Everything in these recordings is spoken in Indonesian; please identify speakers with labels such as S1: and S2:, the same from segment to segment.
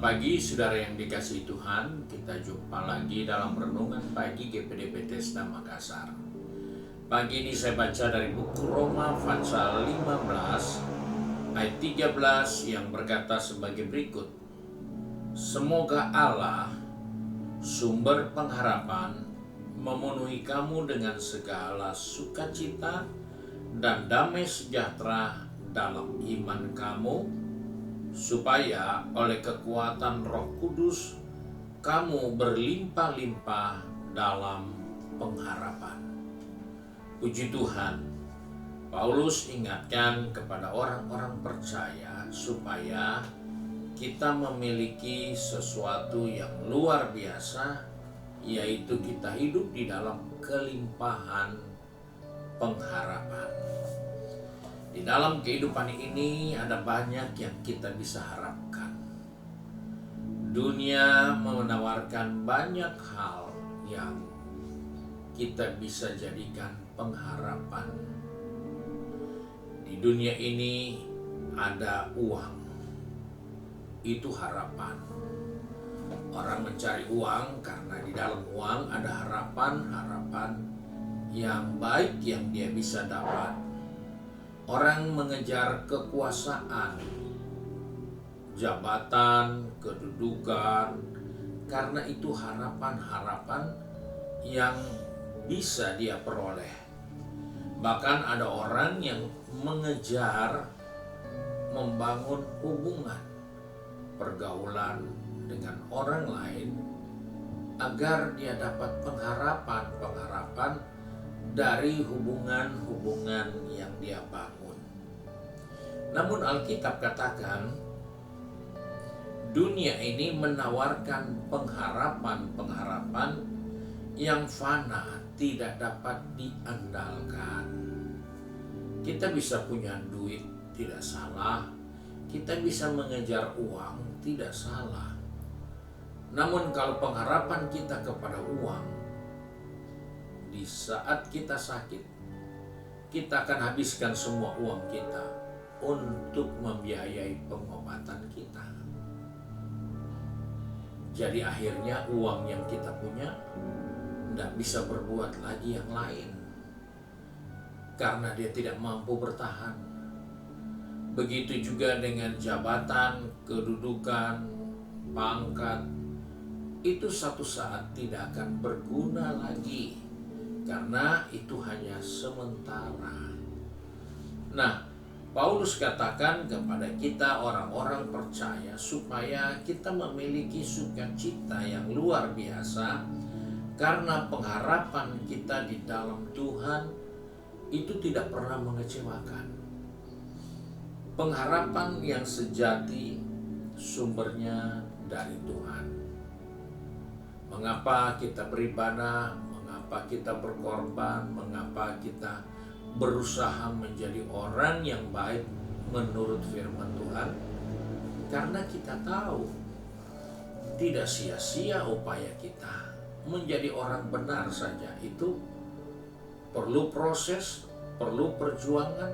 S1: Pagi saudara yang dikasihi Tuhan, kita jumpa lagi dalam renungan pagi GPD Bethesda Makassar. Pagi ini saya baca dari buku Roma pasal 15 ayat 13 yang berkata sebagai berikut. Semoga Allah, sumber pengharapan, memenuhi kamu dengan segala sukacita dan damai sejahtera dalam iman kamu, supaya oleh kekuatan Roh Kudus kamu berlimpah-limpah dalam pengharapan. Puji Tuhan, Paulus ingatkan kepada orang-orang percaya supaya kita memiliki sesuatu yang luar biasa, yaitu kita hidup di dalam kelimpahan pengharapan. Di dalam kehidupan ini ada banyak yang kita bisa harapkan. Dunia menawarkan banyak hal yang kita bisa jadikan pengharapan. Di dunia ini ada uang, itu harapan. Orang mencari uang karena di dalam uang ada harapan-harapan yang baik yang dia bisa dapat. Orang mengejar kekuasaan, jabatan, kedudukan, karena itu harapan-harapan yang bisa dia peroleh. Bahkan ada orang yang mengejar membangun hubungan, pergaulan dengan orang lain agar dia dapat pengharapan dari hubungan-hubungan yang dia bangun. Namun Alkitab katakan dunia ini menawarkan pengharapan-pengharapan yang fana, tidak dapat diandalkan. Kita bisa punya duit, tidak salah. Kita bisa mengejar uang, tidak salah. Namun kalau pengharapan kita kepada uang, di saat kita sakit, kita akan habiskan semua uang kita untuk membiayai pengobatan kita. Jadi akhirnya uang yang kita punya tidak bisa berbuat lagi yang lain, karena dia tidak mampu bertahan. Begitu juga dengan jabatan, kedudukan, pangkat, itu satu saat tidak akan berguna lagi, karena itu hanya sementara. Nah, Paulus katakan kepada kita orang-orang percaya supaya kita memiliki sukacita yang luar biasa, karena pengharapan kita di dalam Tuhan itu tidak pernah mengecewakan. Pengharapan yang sejati sumbernya dari Tuhan. Mengapa kita beribadah? Mengapa kita berkorban? Mengapa kita berusaha menjadi orang yang baik menurut firman Tuhan? Karena kita tahu tidak sia-sia upaya kita menjadi orang benar saja. Itu perlu proses, perlu perjuangan,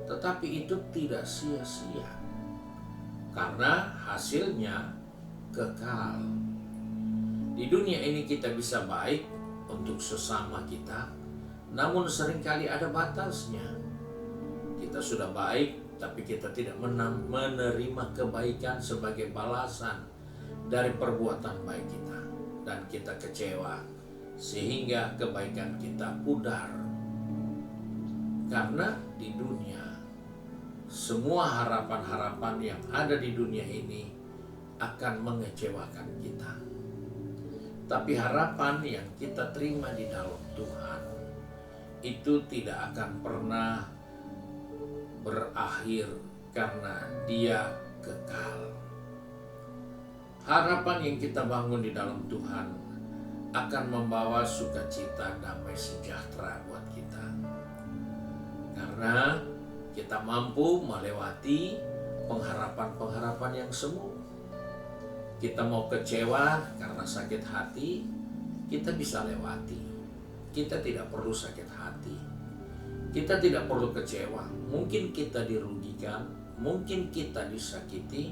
S1: tetapi itu tidak sia-sia karena hasilnya kekal. Di dunia ini kita bisa baik untuk sesama kita, namun seringkali ada batasnya. Kita sudah baik, tapi kita tidak menerima kebaikan sebagai balasan dari perbuatan baik kita, dan kita kecewa sehingga kebaikan kita pudar. Karena di dunia, semua harapan-harapan yang ada di dunia ini akan mengecewakan kita. Tapi harapan yang kita terima di dalam Tuhan itu tidak akan pernah berakhir karena Dia kekal. Harapan yang kita bangun di dalam Tuhan akan membawa sukacita, damai sejahtera buat kita. Karena kita mampu melewati pengharapan-pengharapan yang semu. Kita mau kecewa karena sakit hati, kita bisa lewati. Kita tidak perlu sakit hati. Kita tidak perlu kecewa. Mungkin kita dirugikan, mungkin kita disakiti,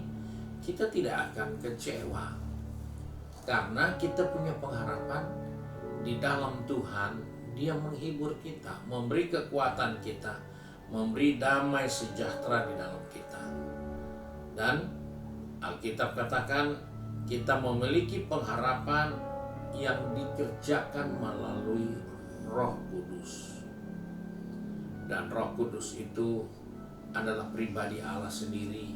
S1: kita tidak akan kecewa. Karena kita punya pengharapan di dalam Tuhan. Dia menghibur kita, memberi kekuatan kita, memberi damai sejahtera di dalam kita. Dan Alkitab katakan kita memiliki pengharapan yang dikerjakan melalui Roh Kudus. Dan Roh Kudus itu adalah pribadi Allah sendiri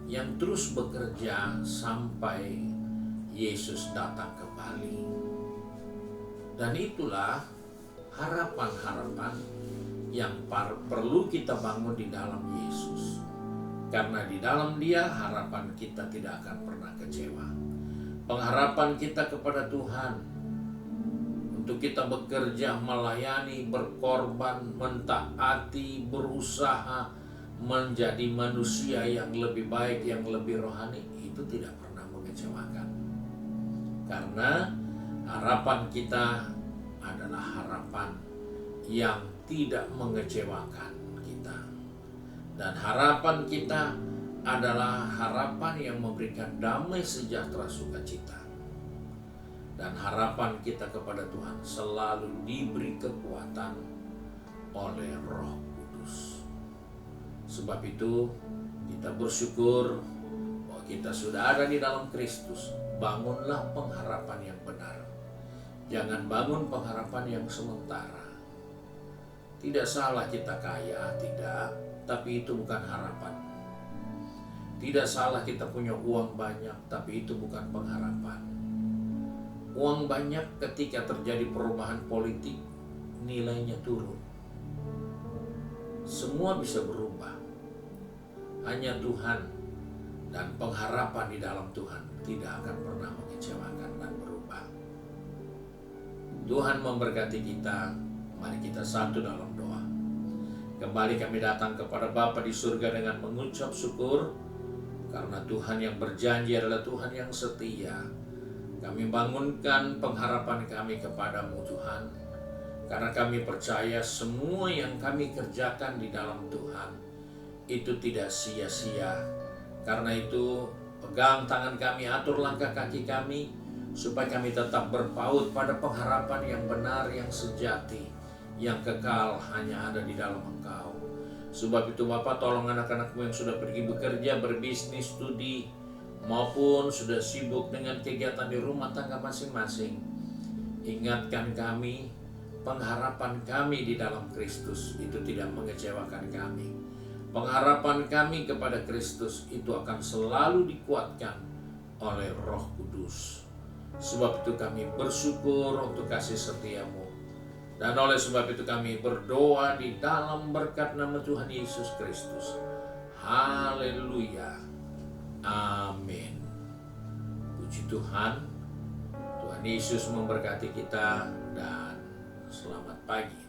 S1: yang terus bekerja sampai Yesus datang kembali. Dan itulah harapan-harapan yang perlu kita bangun di dalam Yesus. Karena di dalam Dia harapan kita tidak akan pernah kecewa. Pengharapan kita kepada Tuhan untuk kita bekerja, melayani, berkorban, mentaati, berusaha menjadi manusia yang lebih baik, yang lebih rohani, itu tidak pernah mengecewakan. Karena harapan kita adalah harapan yang tidak mengecewakan kita. Dan harapan kita adalah harapan yang memberikan damai sejahtera sukacita. Dan harapan kita kepada Tuhan selalu diberi kekuatan oleh Roh Kudus. Sebab itu kita bersyukur bahwa kita sudah ada di dalam Kristus. Bangunlah pengharapan yang benar. Jangan bangun pengharapan yang sementara. Tidak salah kita kaya, tidak, tapi itu bukan harapan. Tidak salah kita punya uang banyak, tapi itu bukan pengharapan. Uang banyak ketika terjadi perubahan politik, nilainya turun. Semua bisa berubah. Hanya Tuhan dan pengharapan di dalam Tuhan tidak akan pernah mengecewakan dan berubah. Tuhan memberkati kita. Mari kita satu dalam doa. Kembali kami datang kepada Bapa di surga dengan mengucap syukur karena Tuhan yang berjanji adalah Tuhan yang setia. Kami bangunkan pengharapan kami kepadamu Tuhan, karena kami percaya semua yang kami kerjakan di dalam Tuhan itu tidak sia-sia. Karena itu pegang tangan kami, atur langkah kaki kami, supaya kami tetap berpaut pada pengharapan yang benar, yang sejati, yang kekal hanya ada di dalam Engkau. Sebab itu Bapa, tolong anak-anakmu yang sudah pergi bekerja, berbisnis, studi, maupun sudah sibuk dengan kegiatan di rumah tangga masing-masing. Ingatkan kami, pengharapan kami di dalam Kristus itu tidak mengecewakan kami. Pengharapan kami kepada Kristus itu akan selalu dikuatkan oleh Roh Kudus. Sebab itu kami bersyukur untuk kasih setiamu. Dan oleh sebab itu kami berdoa di dalam berkat nama Tuhan Yesus Kristus. Haleluya. Amin. Puji Tuhan. Tuhan Yesus memberkati kita dan selamat pagi.